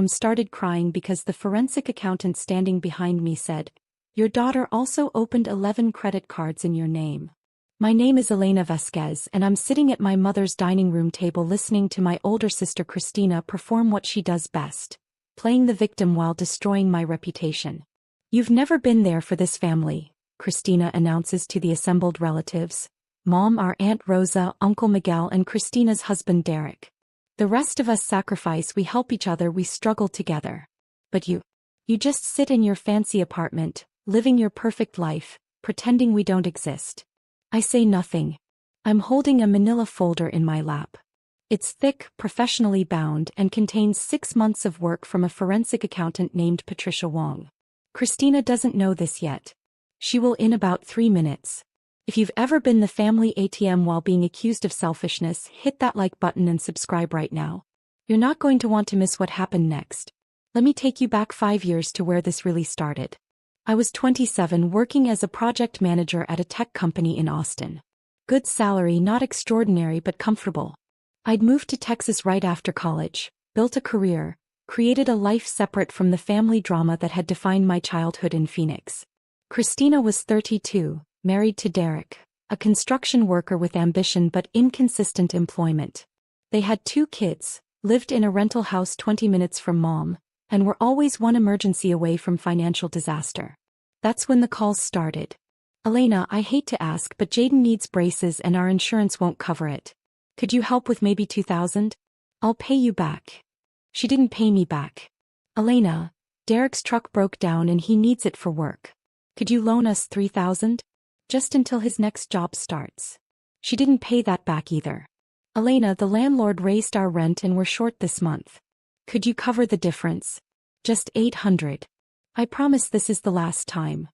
Started crying because the forensic accountant standing behind me said, "Your daughter also opened 11 credit cards in your name." My name is Elena Vasquez and I'm sitting at my mother's dining room table listening to my older sister Christina perform what she does best, playing the victim while destroying my reputation. "You've never been there for this family," Christina announces to the assembled relatives. Mom, our Aunt Rosa, Uncle Miguel and Christina's husband Derek. "The rest of us sacrifice, we help each other, we struggle together. But you just sit in your fancy apartment, living your perfect life, pretending we don't exist." I say nothing. I'm holding a manila folder in my lap. It's thick, professionally bound, and contains 6 months of work from a forensic accountant named Patricia Wong. Christina doesn't know this yet. She will in about 3 minutes. If you've ever been the family ATM while being accused of selfishness, hit that like button and subscribe right now. You're not going to want to miss what happened next. Let me take you back 5 years to where this really started. I was 27 working as a project manager at a tech company in Austin. Good salary, not extraordinary but comfortable. I'd moved to Texas right after college, built a career, created a life separate from the family drama that had defined my childhood in Phoenix. Christina was 32, married to Derek, a construction worker with ambition but inconsistent employment. They had 2 kids, lived in a rental house 20 minutes from Mom, and were always one emergency away from financial disaster. That's when the calls started. "Elena, I hate to ask but Jaden needs braces and our insurance won't cover it. Could you help with maybe $2,000? I'll pay you back." She didn't pay me back. "Elena, Derek's truck broke down and he needs it for work. Could you loan us $3,000? Just until his next job starts." She didn't pay that back either. "Elena, the landlord raised our rent and we're short this month. Could you cover the difference? Just $800. I promise this is the last time."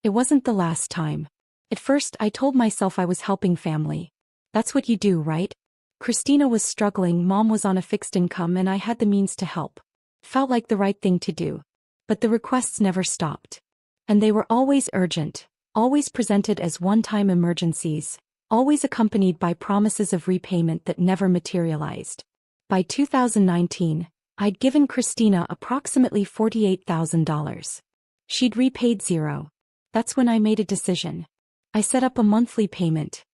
It wasn't the last time. At first I told myself I was helping family. That's what you do, right? Christina was struggling, Mom was on a fixed income and I had the means to help. Felt like the right thing to do. But the requests never stopped. And they were always urgent, always presented as one-time emergencies, always accompanied by promises of repayment that never materialized. By 2019, I'd given Christina approximately $48,000. She'd repaid zero. That's when I made a decision. I set up a monthly payment.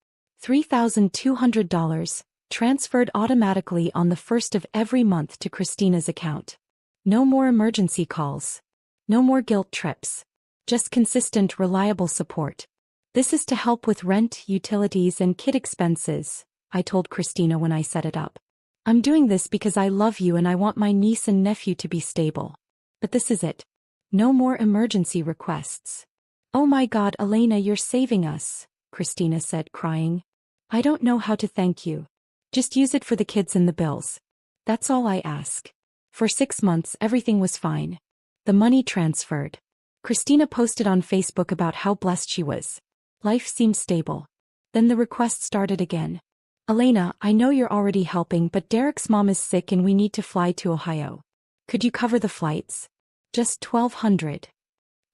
$3,200, transferred automatically on the first of every month to Christina's account. No more emergency calls. No more guilt trips. Just consistent, reliable support. "This is to help with rent, utilities, and kid expenses," I told Christina when I set it up. "I'm doing this because I love you and I want my niece and nephew to be stable. But this is it. No more emergency requests." "Oh my God, Elena, you're saving us," Christina said, crying. "I don't know how to thank you. Just use it for the kids and the bills. That's all I ask." For 6 months everything was fine. The money transferred. Christina posted on Facebook about how blessed she was. Life seemed stable. Then the request started again. "Elena, I know you're already helping but Derek's mom is sick and we need to fly to Ohio. Could you cover the flights? Just $1,200.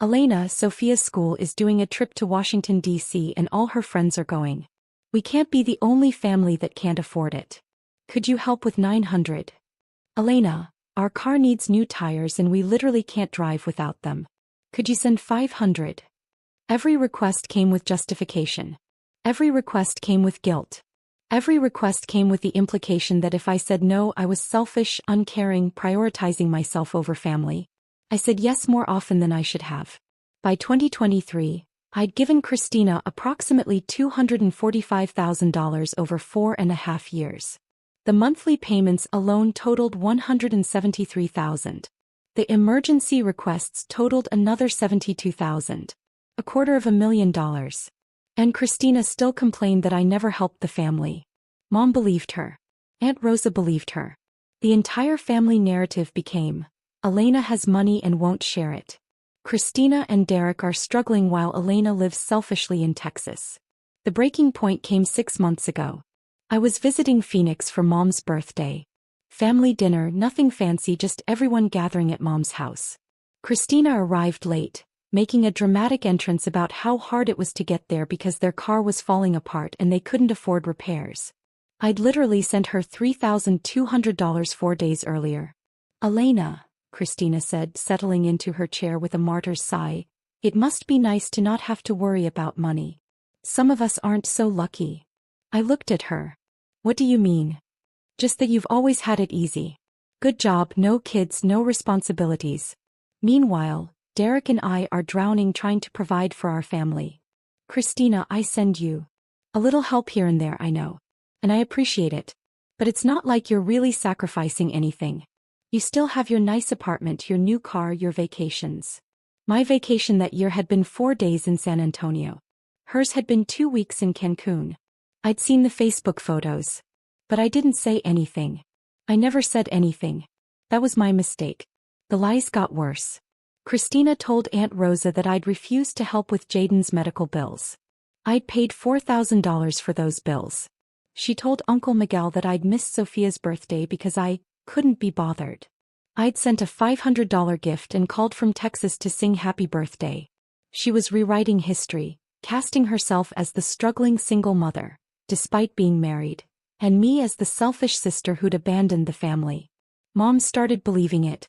"Elena, Sophia's school is doing a trip to Washington, D.C. and all her friends are going. We can't be the only family that can't afford it. Could you help with $900? "Elena, our car needs new tires and we literally can't drive without them. Could you send $500? Every request came with justification. Every request came with guilt. Every request came with the implication that if I said no I was selfish, uncaring, prioritizing myself over family. I said yes more often than I should have. By 2023, I'd given Christina approximately $245,000 over 4.5 years. The monthly payments alone totaled $173,000. The emergency requests totaled another $72,000. $250,000. And Christina still complained that I never helped the family. Mom believed her. Aunt Rosa believed her. The entire family narrative became, Elena has money and won't share it. Christina and Derek are struggling while Elena lives selfishly in Texas. The breaking point came 6 months ago. I was visiting Phoenix for Mom's birthday. Family dinner, nothing fancy, just everyone gathering at Mom's house. Christina arrived late, making a dramatic entrance about how hard it was to get there because their car was falling apart and they couldn't afford repairs. I'd literally sent her $3,200 4 days earlier. "Elena, Christina said, settling into her chair with a martyr's sigh. It must be nice to not have to worry about money. Some of us aren't so lucky. I looked at her. What do you mean? Just that you've always had it easy. Good job, no kids, no responsibilities. Meanwhile, Derek and I are drowning trying to provide for our family. Christina, I send you a little help here and there, I know. And I appreciate it. But it's not like you're really sacrificing anything. You still have your nice apartment, your new car, your vacations. My vacation that year had been 4 days in San Antonio. Hers had been 2 weeks in Cancun. I'd seen the Facebook photos. But I didn't say anything. I never said anything. That was my mistake. The lies got worse. Christina told Aunt Rosa that I'd refused to help with Jaden's medical bills. I'd paid $4,000 for those bills. She told Uncle Miguel that I'd missed Sophia's birthday because I couldn't be bothered. I'd sent a $500 gift and called from Texas to sing happy birthday. She was rewriting history, casting herself as the struggling single mother, despite being married, and me as the selfish sister who'd abandoned the family. Mom started believing it.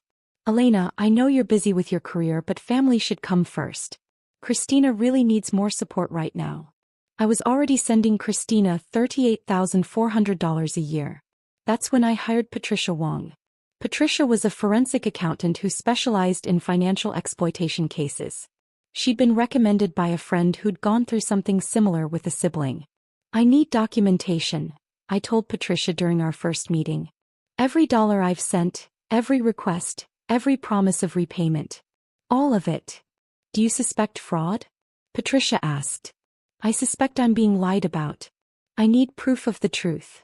Elena, I know you're busy with your career, but family should come first. Christina really needs more support right now. I was already sending Christina $38,400 a year. That's when I hired Patricia Wong. Patricia was a forensic accountant who specialized in financial exploitation cases. She'd been recommended by a friend who'd gone through something similar with a sibling. I need documentation, I told Patricia during our first meeting. Every dollar I've sent, every request, every promise of repayment. All of it. Do you suspect fraud? Patricia asked. I suspect I'm being lied about. I need proof of the truth.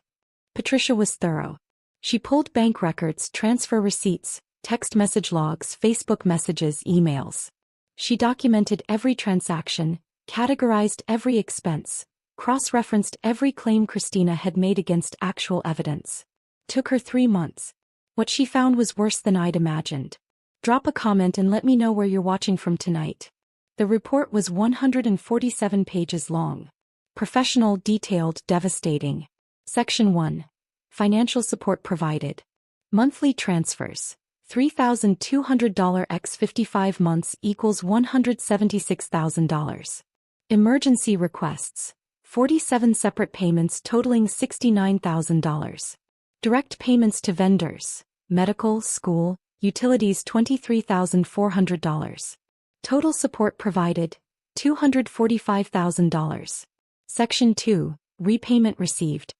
Patricia was thorough. She pulled bank records, transfer receipts, text message logs, Facebook messages, emails. She documented every transaction, categorized every expense, cross-referenced every claim Christina had made against actual evidence. Took her 3 months. What she found was worse than I'd imagined. Drop a comment and let me know where you're watching from tonight. The report was 147 pages long. Professional, detailed, devastating. Section 1. Financial support provided. Monthly transfers. $3,200 x 55 months equals $176,000. Emergency requests. 47 separate payments totaling $69,000. Direct payments to vendors. Medical, school, utilities $23,400. Total support provided, $245,000. Section 2. Repayment received.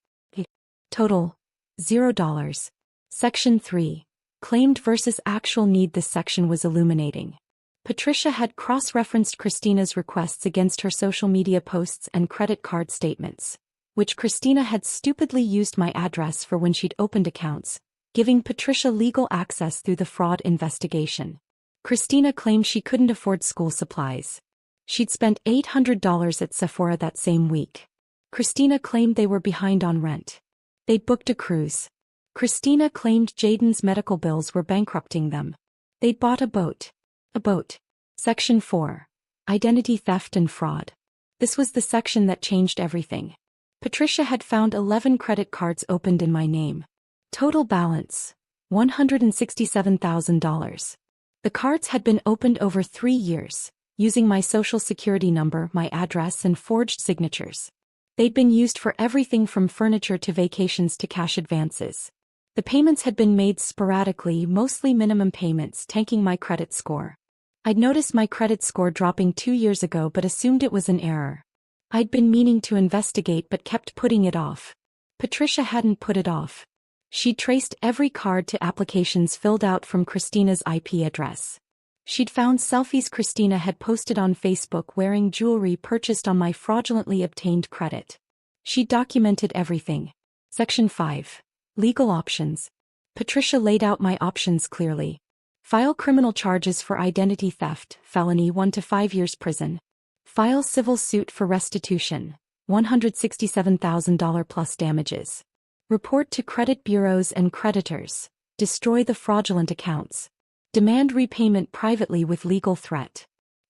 Total, $0. Section 3. Claimed versus actual need. This section was illuminating. Patricia had cross-referenced Christina's requests against her social media posts and credit card statements, which Christina had stupidly used my address for when she'd opened accounts, giving Patricia legal access through the fraud investigation. Christina claimed she couldn't afford school supplies. She'd spent $800 at Sephora that same week. Christina claimed they were behind on rent. They'd booked a cruise. Christina claimed Jaden's medical bills were bankrupting them. They'd bought a boat. A boat. Section 4. Identity theft and fraud. This was the section that changed everything. Patricia had found 11 credit cards opened in my name. Total balance, $167,000. The cards had been opened over 3 years, using my social security number, my address, and forged signatures. They'd been used for everything from furniture to vacations to cash advances. The payments had been made sporadically, mostly minimum payments, tanking my credit score. I'd noticed my credit score dropping 2 years ago but assumed it was an error. I'd been meaning to investigate but kept putting it off. Patricia hadn't put it off. She'd traced every card to applications filled out from Christina's IP address. She'd found selfies Christina had posted on Facebook wearing jewelry purchased on my fraudulently obtained credit. She documented everything. Section 5. Legal options. Patricia laid out my options clearly. File criminal charges for identity theft, felony 1 to 5 years prison. File civil suit for restitution, $167,000 plus damages. Report to credit bureaus and creditors. Destroy the fraudulent accounts. Demand repayment privately with legal threat.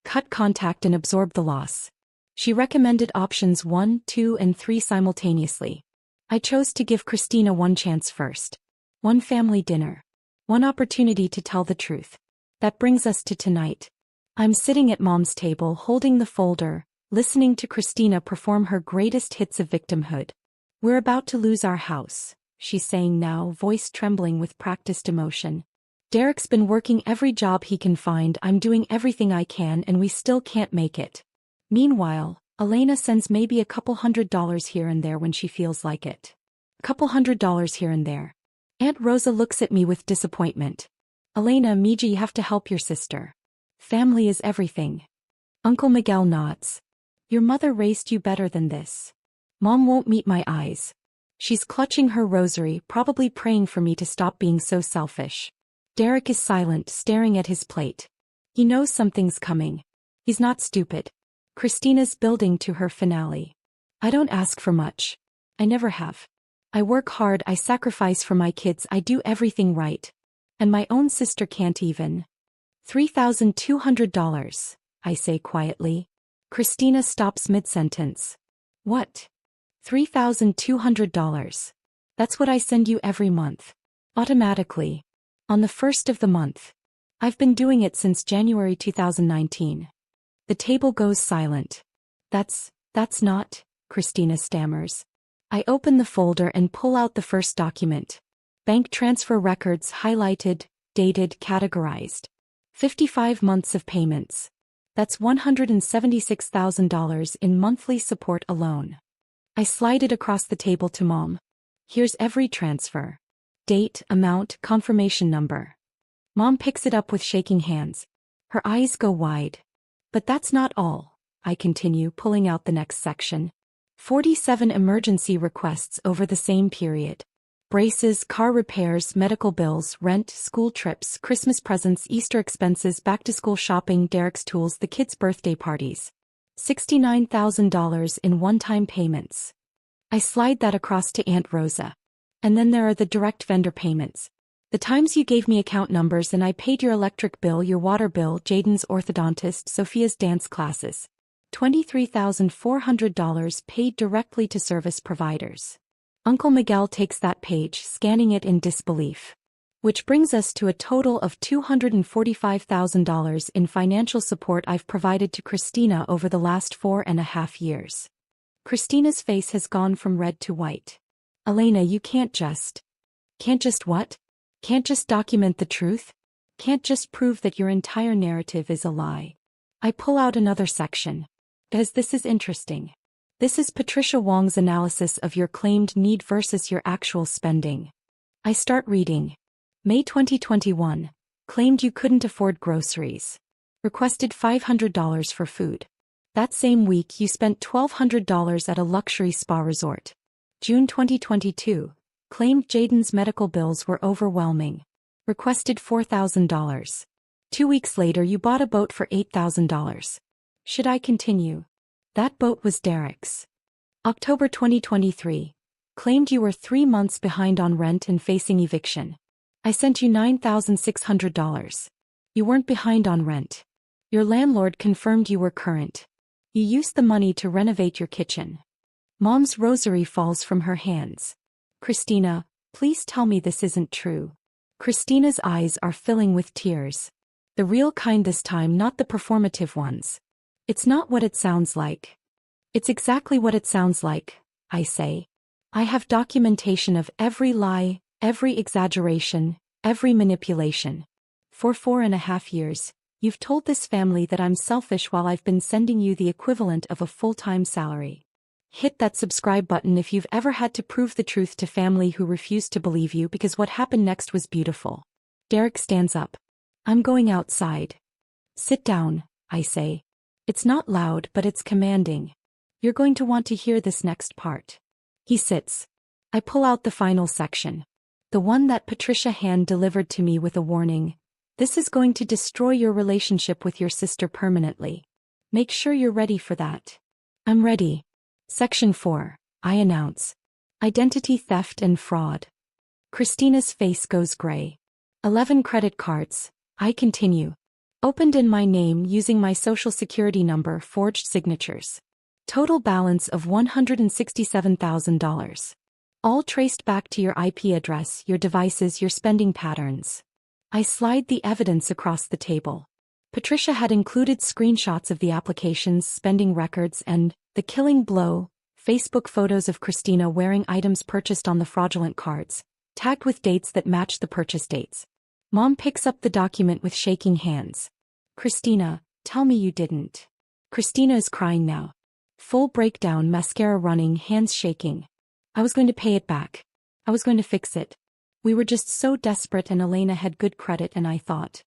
Cut contact and absorb the loss. She recommended options 1, 2, and 3 simultaneously. I chose to give Christina one chance first. One family dinner. One opportunity to tell the truth. That brings us to tonight. I'm sitting at Mom's table holding the folder, listening to Christina perform her greatest hits of victimhood. "We're about to lose our house," she's saying now, voice trembling with practiced emotion. "Derek's been working every job he can find, I'm doing everything I can, and we still can't make it." Meanwhile, Elena sends maybe a couple $100 here and there when she feels like it. A couple $100 here and there. Aunt Rosa looks at me with disappointment. "Elena, Miji, you have to help your sister. Family is everything." Uncle Miguel nods. "Your mother raised you better than this." Mom won't meet my eyes. She's clutching her rosary, probably praying for me to stop being so selfish. Derek is silent, staring at his plate. He knows something's coming. He's not stupid. Christina's building to her finale. "I don't ask for much. I never have. I work hard, I sacrifice for my kids, I do everything right. And my own sister can't even." $3,200, I say quietly. Christina stops mid-sentence. "What?" $3,200. "That's what I send you every month. Automatically. On the first of the month. I've been doing it since January 2019. The table goes silent. That's not," Christina stammers. I open the folder and pull out the first document. Bank transfer records highlighted, dated, categorized. 55 months of payments. That's $176,000 in monthly support alone. I slide it across the table to Mom. "Here's every transfer. Date, amount, confirmation number." Mom picks it up with shaking hands. Her eyes go wide. "But that's not all," I continue, pulling out the next section. 47 emergency requests over the same period. Braces, car repairs, medical bills, rent, school trips, Christmas presents, Easter expenses, back-to-school shopping, Derek's tools, the kids' birthday parties. $69,000 in one-time payments. I slide that across to Aunt Rosa. And then there are the direct vendor payments. The times you gave me account numbers and I paid your electric bill, your water bill, Jaden's orthodontist, Sophia's dance classes. $23,400 paid directly to service providers. Uncle Miguel takes that page, scanning it in disbelief. Which brings us to a total of $245,000 in financial support I've provided to Christina over the last 4.5 years. Christina's face has gone from red to white. "Elena, you can't just what? Can't just document the truth? Can't just prove that your entire narrative is a lie?" I pull out another section. Because this is interesting. This is Patricia Wong's analysis of your claimed need versus your actual spending. I start reading. May 2021. Claimed you couldn't afford groceries. Requested $500 for food. That same week you spent $1,200 at a luxury spa resort. June 2022. Claimed Jaden's medical bills were overwhelming. Requested $4,000. 2 weeks later you bought a boat for $8,000. Should I continue? That boat was Derek's. October 2023. Claimed you were 3 months behind on rent and facing eviction. I sent you $9,600. You weren't behind on rent. Your landlord confirmed you were current. You used the money to renovate your kitchen. Mom's rosary falls from her hands. Christina, please tell me this isn't true. Christina's eyes are filling with tears. The real kind this time, not the performative ones. It's not what it sounds like. It's exactly what it sounds like, I say. I have documentation of every lie, every exaggeration, every manipulation. For 4.5 years, you've told this family that I'm selfish while I've been sending you the equivalent of a full-time salary. Hit that subscribe button if you've ever had to prove the truth to family who refused to believe you, because what happened next was beautiful. Derek stands up. I'm going outside. Sit down, I say. It's not loud, but it's commanding. You're going to want to hear this next part. He sits. I pull out the final section. The one that Patricia hand delivered to me with a warning. This is going to destroy your relationship with your sister permanently. Make sure you're ready for that. I'm ready. Section 4, I announce. Identity theft and fraud. Christina's face goes gray. 11 credit cards, I continue. Opened in my name using my social security number, forged signatures. Total balance of $167,000. All traced back to your IP address, your devices, your spending patterns. I slide the evidence across the table. Patricia had included screenshots of the applications, spending records, and, the killing blow, Facebook photos of Christina wearing items purchased on the fraudulent cards, tagged with dates that matched the purchase dates. Mom picks up the document with shaking hands. Christina, tell me you didn't. Christina is crying now. Full breakdown, mascara running, hands shaking. I was going to pay it back. I was going to fix it. We were just so desperate, and Elena had good credit, and I thought.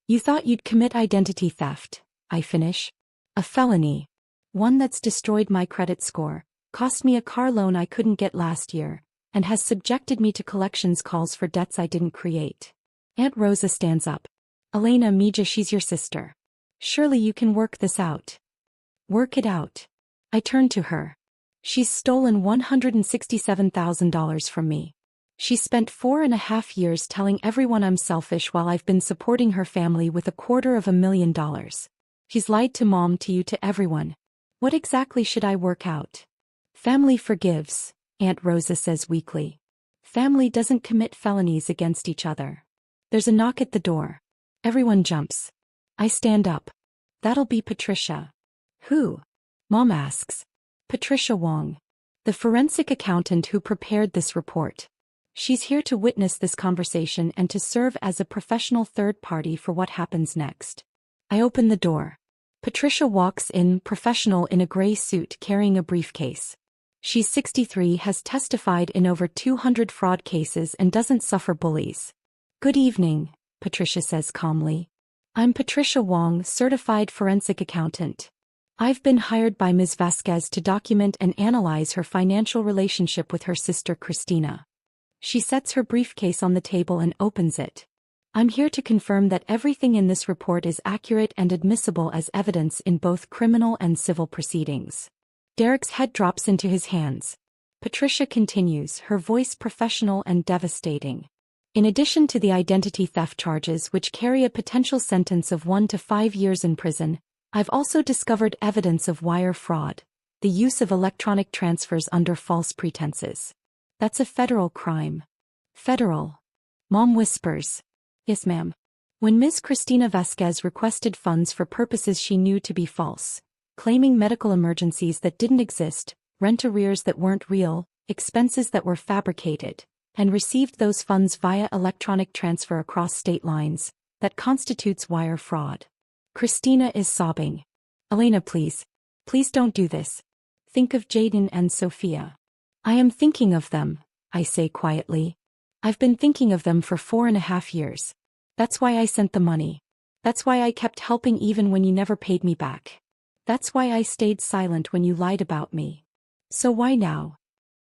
You thought you'd commit identity theft, I finish. A felony. One that's destroyed my credit score, cost me a car loan I couldn't get last year, and has subjected me to collections calls for debts I didn't create. Aunt Rosa stands up. Elena Mija, she's your sister. Surely you can work this out. Work it out. I turn to her. She's stolen $167,000 from me. She spent 4.5 years telling everyone I'm selfish while I've been supporting her family with $250,000. She's lied to Mom, to you, to everyone. What exactly should I work out? Family forgives, Aunt Rosa says weakly. Family doesn't commit felonies against each other. There's a knock at the door. Everyone jumps. I stand up. That'll be Patricia. Who? Mom asks. Patricia Wong. The forensic accountant who prepared this report. She's here to witness this conversation and to serve as a professional third party for what happens next. I open the door. Patricia walks in, professional, in a gray suit, carrying a briefcase. She's 63, has testified in over 200 fraud cases, and doesn't suffer bullies. Good evening, Patricia says calmly. I'm Patricia Wong, certified forensic accountant. I've been hired by Ms. Vasquez to document and analyze her financial relationship with her sister Christina. She sets her briefcase on the table and opens it. I'm here to confirm that everything in this report is accurate and admissible as evidence in both criminal and civil proceedings. Derek's head drops into his hands. Patricia continues, her voice professional and devastating. In addition to the identity theft charges, which carry a potential sentence of 1 to 5 years in prison, I've also discovered evidence of wire fraud, the use of electronic transfers under false pretenses. That's a federal crime. Federal. Mom whispers. Yes, ma'am. When Ms. Christina Vasquez requested funds for purposes she knew to be false, claiming medical emergencies that didn't exist, rent arrears that weren't real, expenses that were fabricated, and received those funds via electronic transfer across state lines, that constitutes wire fraud. Christina is sobbing. Elena, please. Please don't do this. Think of Jaden and Sophia. I am thinking of them, I say quietly. I've been thinking of them for 4.5 years. That's why I sent the money. That's why I kept helping even when you never paid me back. That's why I stayed silent when you lied about me. So why now?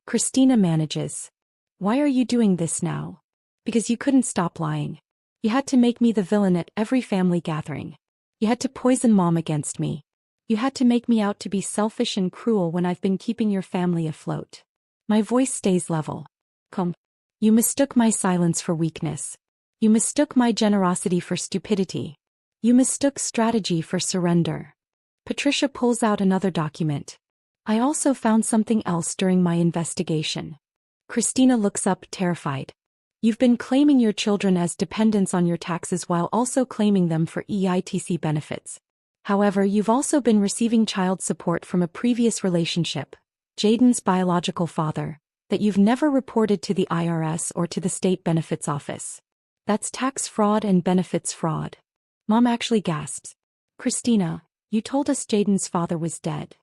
Christina manages. Why are you doing this now? Because you couldn't stop lying. You had to make me the villain at every family gathering. You had to poison Mom against me. You had to make me out to be selfish and cruel when I've been keeping your family afloat. My voice stays level. Come. You mistook my silence for weakness. You mistook my generosity for stupidity. You mistook strategy for surrender. Patricia pulls out another document. I also found something else during my investigation. Christina looks up, terrified. You've been claiming your children as dependents on your taxes while also claiming them for EITC benefits. However, you've also been receiving child support from a previous relationship, Jaden's biological father, that you've never reported to the IRS or to the state benefits office. That's tax fraud and benefits fraud. Mom actually gasps. Christina, you told us Jaden's father was dead.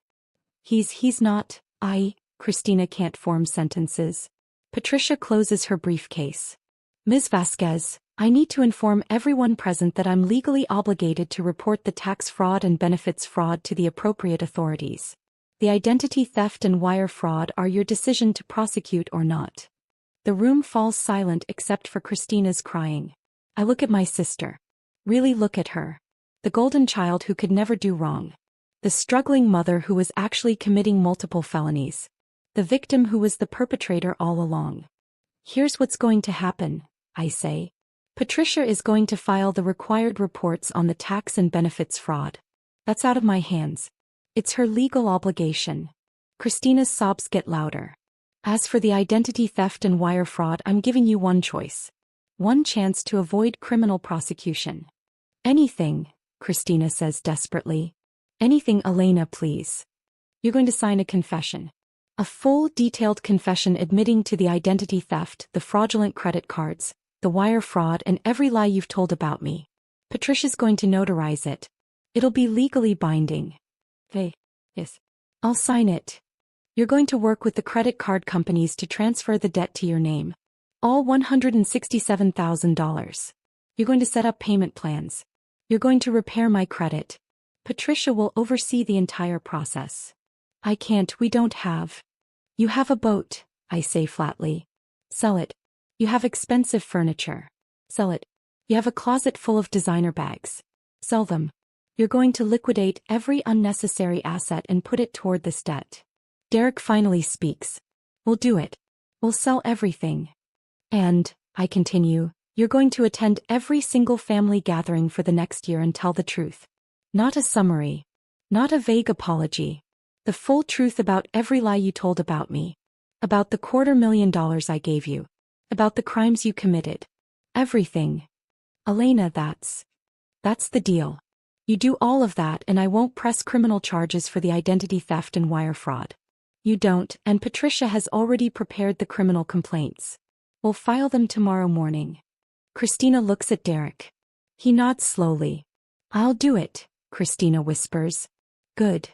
He's not. Christina can't form sentences. Patricia closes her briefcase. Ms. Vasquez, I need to inform everyone present that I'm legally obligated to report the tax fraud and benefits fraud to the appropriate authorities. The identity theft and wire fraud are your decision to prosecute or not. The room falls silent except for Christina's crying. I look at my sister. Really look at her. The golden child who could never do wrong. The struggling mother who was actually committing multiple felonies. The victim who was the perpetrator all along. Here's what's going to happen, I say. Patricia is going to file the required reports on the tax and benefits fraud. That's out of my hands. It's her legal obligation. Christina's sobs get louder. As for the identity theft and wire fraud, I'm giving you one choice. One chance to avoid criminal prosecution. Anything, Christina says desperately. Anything, Elena, please. You're going to sign a confession. A full, detailed confession admitting to the identity theft, the fraudulent credit cards, the wire fraud, and every lie you've told about me. Patricia's going to notarize it. It'll be legally binding. Hey. Yes. I'll sign it. You're going to work with the credit card companies to transfer the debt to your name. All $167,000. You're going to set up payment plans. You're going to repair my credit. Patricia will oversee the entire process. I can't, we don't have. You have a boat, I say flatly. Sell it. You have expensive furniture. Sell it. You have a closet full of designer bags. Sell them. You're going to liquidate every unnecessary asset and put it toward this debt. Derek finally speaks. We'll do it. We'll sell everything. And, I continue, you're going to attend every single family gathering for the next year and tell the truth. Not a summary. Not a vague apology. The full truth about every lie you told about me. About the $250,000 I gave you. About the crimes you committed. Everything. Elena, that's the deal. You do all of that and I won't press criminal charges for the identity theft and wire fraud. You don't, and Patricia has already prepared the criminal complaints. We'll file them tomorrow morning. Christina looks at Derek. He nods slowly. I'll do it, Christina whispers. Good.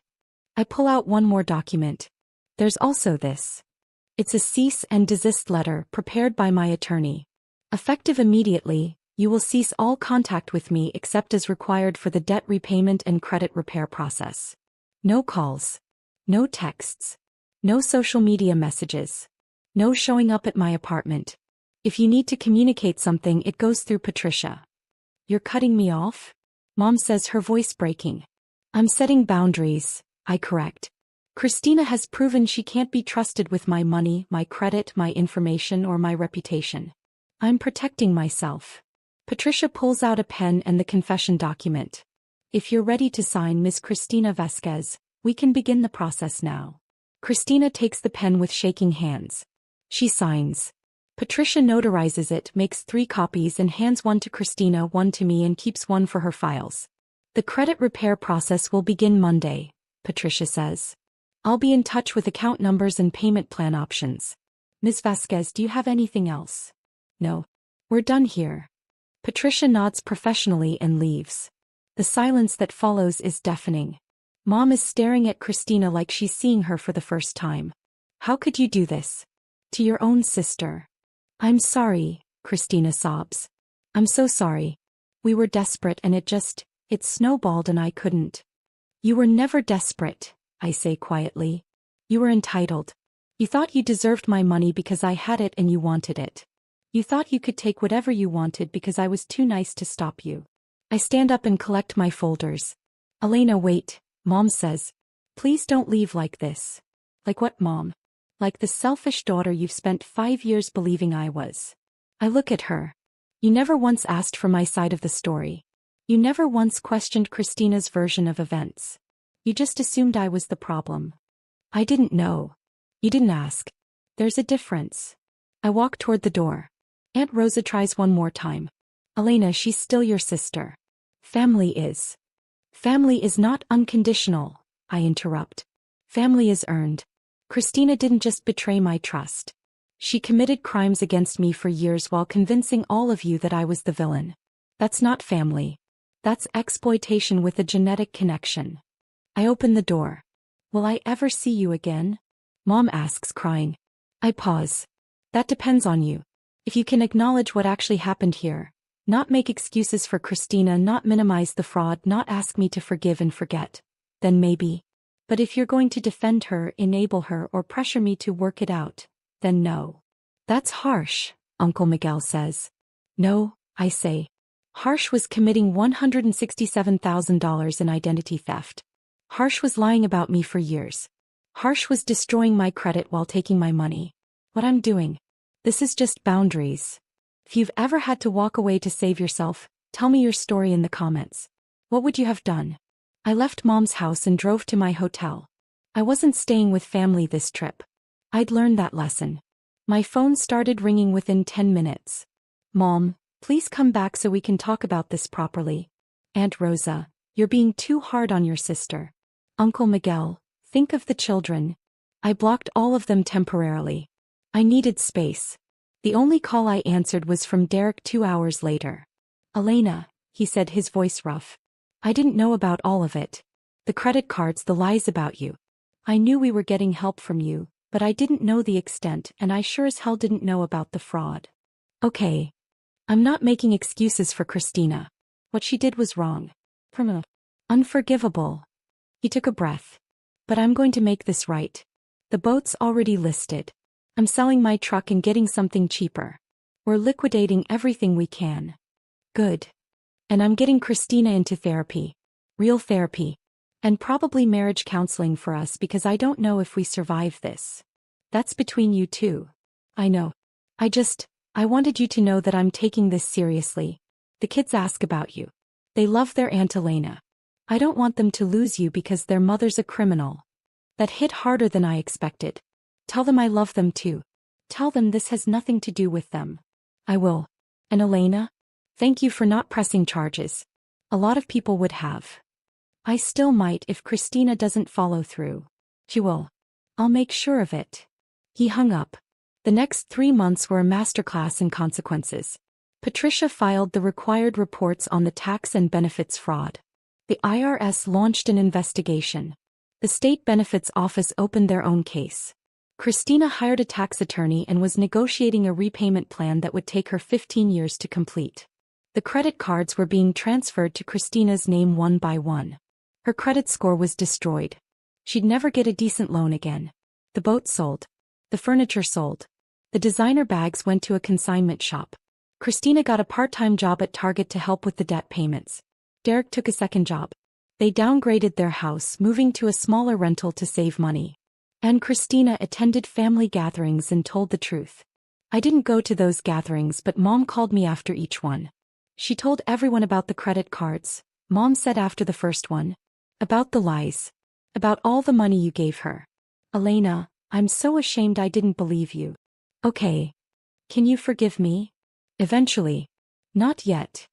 I pull out one more document. There's also this. It's a cease and desist letter prepared by my attorney. Effective immediately, you will cease all contact with me except as required for the debt repayment and credit repair process. No calls. No texts. No social media messages. No showing up at my apartment. If you need to communicate something, it goes through Patricia. You're cutting me off? Mom says, her voice breaking. I'm setting boundaries, I correct. Christina has proven she can't be trusted with my money, my credit, my information, or my reputation. I'm protecting myself. Patricia pulls out a pen and the confession document. If you're ready to sign, Miss Cristina Vasquez, we can begin the process now. Christina takes the pen with shaking hands. She signs. Patricia notarizes it, makes 3 copies and hands one to Christina, one to me, and keeps one for her files. The credit repair process will begin Monday, Patricia says. I'll be in touch with account numbers and payment plan options. Ms. Vasquez, do you have anything else? No. We're done here. Patricia nods professionally and leaves. The silence that follows is deafening. Mom is staring at Christina like she's seeing her for the first time. How could you do this? To your own sister. I'm sorry, Christina sobs. I'm so sorry. We were desperate and it snowballed and I couldn't. You were never desperate, I say quietly. You were entitled. You thought you deserved my money because I had it and you wanted it. You thought you could take whatever you wanted because I was too nice to stop you. I stand up and collect my folders. Elena, wait, Mom says. Please don't leave like this. Like what, Mom? Like the selfish daughter you've spent 5 years believing I was. I look at her. You never once asked for my side of the story. You never once questioned Christina's version of events. You just assumed I was the problem. I didn't know. You didn't ask. There's a difference. I walk toward the door. Aunt Rosa tries one more time. Elena, she's still your sister. Family is. Family is not unconditional, I interrupt. Family is earned. Christina didn't just betray my trust. She committed crimes against me for years while convincing all of you that I was the villain. That's not family. That's exploitation with a genetic connection. I open the door. Will I ever see you again? Mom asks, crying. I pause. That depends on you. If you can acknowledge what actually happened here, not make excuses for Christina, not minimize the fraud, not ask me to forgive and forget, then maybe. But if you're going to defend her, enable her, or pressure me to work it out, then no. That's harsh, Uncle Miguel says. No, I say. Harsh was committing $167,000 in identity theft. Harsh was lying about me for years. Harsh was destroying my credit while taking my money. What I'm doing. This is just boundaries. If you've ever had to walk away to save yourself, tell me your story in the comments. What would you have done? I left Mom's house and drove to my hotel. I wasn't staying with family this trip. I'd learned that lesson. My phone started ringing within 10 minutes. Mom, please come back so we can talk about this properly. Aunt Rosa, you're being too hard on your sister. Uncle Miguel, think of the children. I blocked all of them temporarily. I needed space. The only call I answered was from Derek 2 hours later. Elena, he said, his voice rough. I didn't know about all of it. The credit cards, the lies about you. I knew we were getting help from you, but I didn't know the extent, and I sure as hell didn't know about the fraud. Okay. I'm not making excuses for Christina. What she did was wrong. Criminal. Unforgivable. He took a breath. But I'm going to make this right. The boat's already listed. I'm selling my truck and getting something cheaper. We're liquidating everything we can. Good. And I'm getting Christina into therapy. Real therapy. And probably marriage counseling for us because I don't know if we survive this. That's between you two. I know. I wanted you to know that I'm taking this seriously. The kids ask about you. They love their Aunt Elena. I don't want them to lose you because their mother's a criminal. That hit harder than I expected. Tell them I love them too. Tell them this has nothing to do with them. I will. And Elena? Thank you for not pressing charges. A lot of people would have. I still might if Christina doesn't follow through. She will. I'll make sure of it. He hung up. The next 3 months were a masterclass in consequences. Patricia filed the required reports on the tax and benefits fraud. The IRS launched an investigation. The State Benefits Office opened their own case. Christina hired a tax attorney and was negotiating a repayment plan that would take her 15 years to complete. The credit cards were being transferred to Christina's name one by one. Her credit score was destroyed. She'd never get a decent loan again. The boat sold. The furniture sold. The designer bags went to a consignment shop. Christina got a part-time job at Target to help with the debt payments. Derek took a second job. They downgraded their house, moving to a smaller rental to save money. And Christina attended family gatherings and told the truth. I didn't go to those gatherings, but Mom called me after each one. She told everyone about the credit cards. Mom said after the first one. About the lies. About all the money you gave her. Elena, I'm so ashamed I didn't believe you. Okay. Can you forgive me? Eventually. Not yet.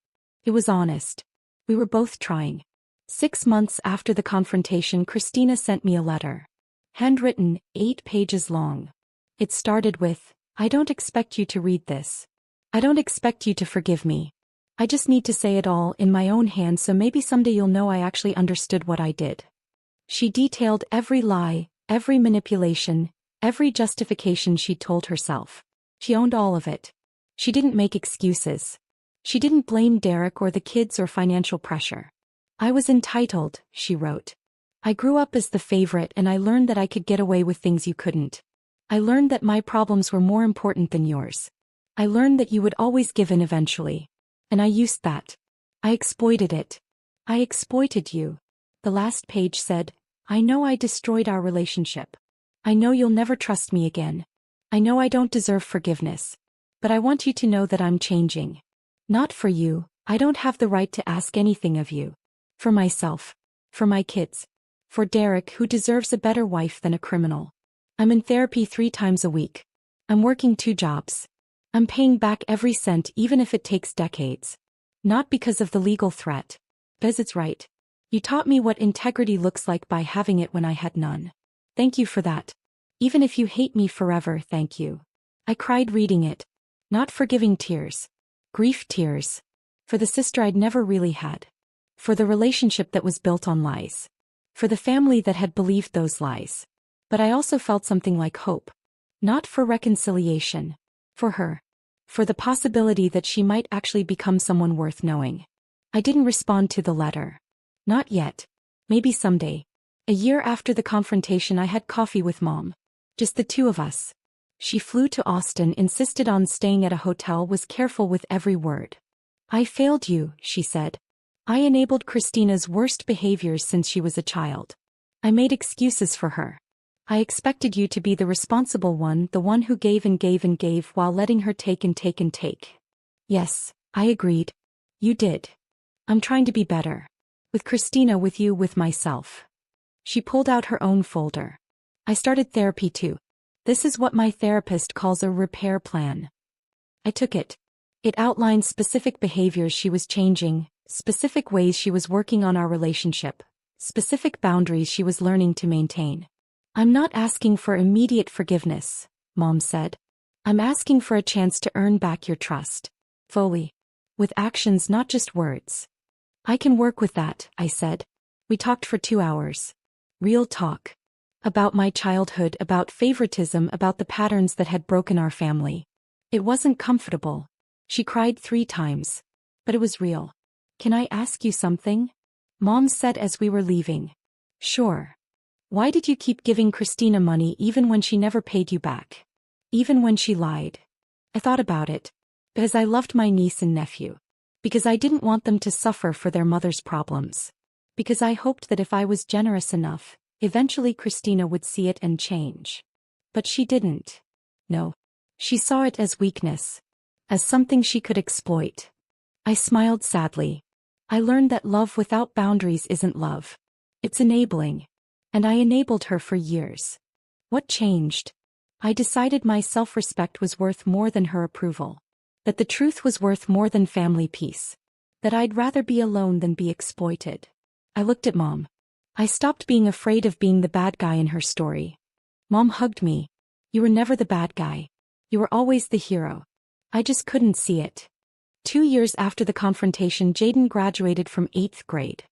It was honest. We were both trying. 6 months after the confrontation, Christina sent me a letter. Handwritten, 8 pages long. It started with, I don't expect you to read this. I don't expect you to forgive me. I just need to say it all in my own hand so maybe someday you'll know I actually understood what I did. She detailed every lie, every manipulation, every justification she'd told herself. She owned all of it. She didn't make excuses. She didn't blame Derek or the kids or financial pressure. I was entitled, she wrote. I grew up as the favorite and I learned that I could get away with things you couldn't. I learned that my problems were more important than yours. I learned that you would always give in eventually. And I used that. I exploited it. I exploited you. The last page said, I know I destroyed our relationship. I know you'll never trust me again. I know I don't deserve forgiveness. But I want you to know that I'm changing. Not for you, I don't have the right to ask anything of you. For myself. For my kids. For Derek, who deserves a better wife than a criminal. I'm in therapy 3 times a week. I'm working 2 jobs. I'm paying back every cent even if it takes decades. Not because of the legal threat. Because it's right. You taught me what integrity looks like by having it when I had none. Thank you for that. Even if you hate me forever, thank you. I cried reading it. Not forgiving tears. Grief tears. For the sister I'd never really had. For the relationship that was built on lies. For the family that had believed those lies. But I also felt something like hope. Not for reconciliation. For her. For the possibility that she might actually become someone worth knowing. I didn't respond to the letter. Not yet. Maybe someday. A year after the confrontation I had coffee with Mom. Just the 2 of us. She flew to Austin, insisted on staying at a hotel, was careful with every word. I failed you, she said. I enabled Christina's worst behaviors since she was a child. I made excuses for her. I expected you to be the responsible one, the one who gave and gave and gave while letting her take and take and take. Yes, I agreed. You did. I'm trying to be better. With Christina, with you, with myself. She pulled out her own folder. I started therapy too. This is what my therapist calls a repair plan. I took it. It outlined specific behaviors she was changing, specific ways she was working on our relationship, specific boundaries she was learning to maintain. "I'm not asking for immediate forgiveness," Mom said. "I'm asking for a chance to earn back your trust. Fully. With actions, not just words." "I can work with that," I said. We talked for 2 hours. Real talk. About my childhood, about favoritism, about the patterns that had broken our family. It wasn't comfortable. She cried 3 times. But it was real. "Can I ask you something?" Mom said as we were leaving. "Sure. Why did you keep giving Christina money even when she never paid you back? Even when she lied?" I thought about it. Because I loved my niece and nephew. Because I didn't want them to suffer for their mother's problems. Because I hoped that if I was generous enough, eventually Christina would see it and change. But she didn't. No. She saw it as weakness. As something she could exploit. I smiled sadly. I learned that love without boundaries isn't love. It's enabling. And I enabled her for years. What changed? I decided my self-respect was worth more than her approval. That the truth was worth more than family peace. That I'd rather be alone than be exploited. I looked at Mom. I stopped being afraid of being the bad guy in her story. Mom hugged me. "You were never the bad guy. You were always the hero." I just couldn't see it. 2 years after the confrontation, Jaden graduated from 8th grade.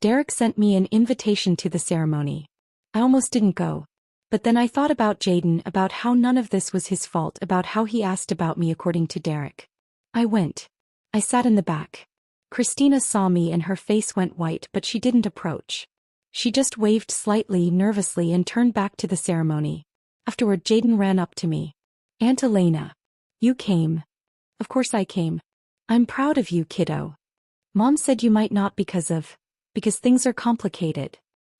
Derek sent me an invitation to the ceremony. I almost didn't go. But then I thought about Jaden, about how none of this was his fault, about how he asked about me according to Derek. I went. I sat in the back. Christina saw me and her face went white, but she didn't approach. She just waved slightly, nervously, and turned back to the ceremony. Afterward, Jaden ran up to me. "Aunt Elena. You came." "Of course I came. I'm proud of you, kiddo." "Mom said you might not because things are complicated."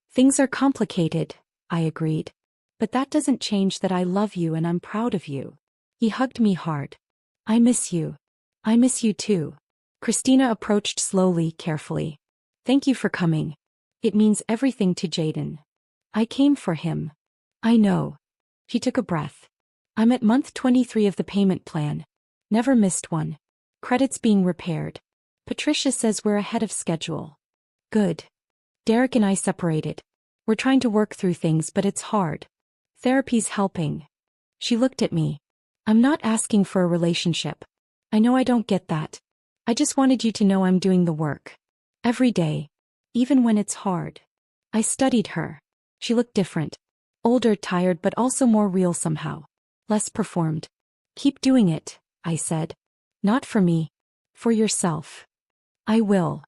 "Things are complicated," I agreed. "But that doesn't change that I love you and I'm proud of you." He hugged me hard. "I miss you." "I miss you too." Christina approached slowly, carefully. "Thank you for coming. It means everything to Jaden." "I came for him." "I know." She took a breath. "I'm at month 23 of the payment plan. Never missed one. Credits being repaired. Patricia says we're ahead of schedule." "Good." "Derek and I separated. We're trying to work through things, but it's hard. Therapy's helping." She looked at me. "I'm not asking for a relationship. I know I don't get that. I just wanted you to know I'm doing the work. Every day. Even when it's hard." I studied her. She looked different. Older, tired, but also more real somehow. Less performed. "Keep doing it," I said. "Not for me. For yourself." "I will."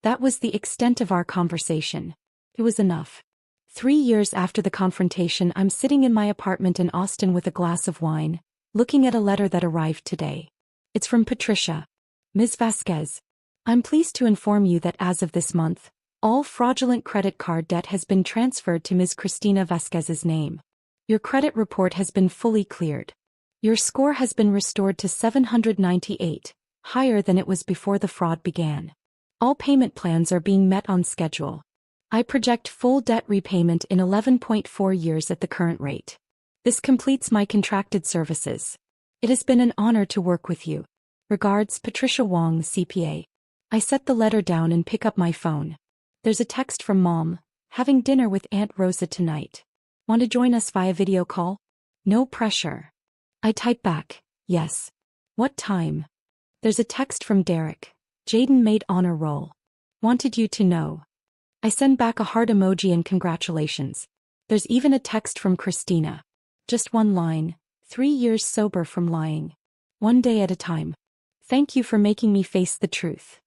That was the extent of our conversation. It was enough. 3 years after the confrontation, I'm sitting in my apartment in Austin with a glass of wine, looking at a letter that arrived today. It's from Patricia. "Ms. Vasquez. I'm pleased to inform you that as of this month, all fraudulent credit card debt has been transferred to Ms. Christina Vasquez's name. Your credit report has been fully cleared. Your score has been restored to 798, higher than it was before the fraud began. All payment plans are being met on schedule. I project full debt repayment in 11.4 years at the current rate. This completes my contracted services. It has been an honor to work with you. Regards, Patricia Wong, CPA." I set the letter down and pick up my phone. There's a text from Mom. "Having dinner with Aunt Rosa tonight. Want to join us via video call? No pressure." I type back, "Yes. What time?" There's a text from Derek. "Jaden made honor roll. Wanted you to know." I send back a heart emoji and congratulations. There's even a text from Christina. Just one line. 3 years sober from lying. One day at a time. Thank you for making me face the truth.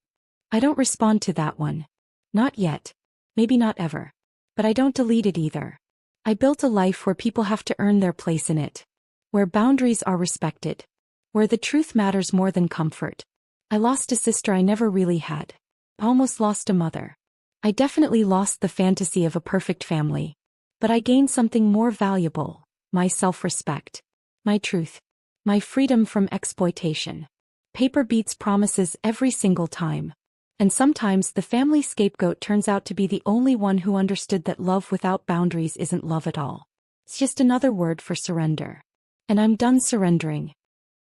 I don't respond to that one. Not yet. Maybe not ever. But I don't delete it either. I built a life where people have to earn their place in it. Where boundaries are respected. Where the truth matters more than comfort. I lost a sister I never really had. I almost lost a mother. I definitely lost the fantasy of a perfect family. But I gained something more valuable, my self-respect. My truth. My freedom from exploitation. Paper beats promises every single time. And sometimes the family scapegoat turns out to be the only one who understood that love without boundaries isn't love at all. It's just another word for surrender. And I'm done surrendering.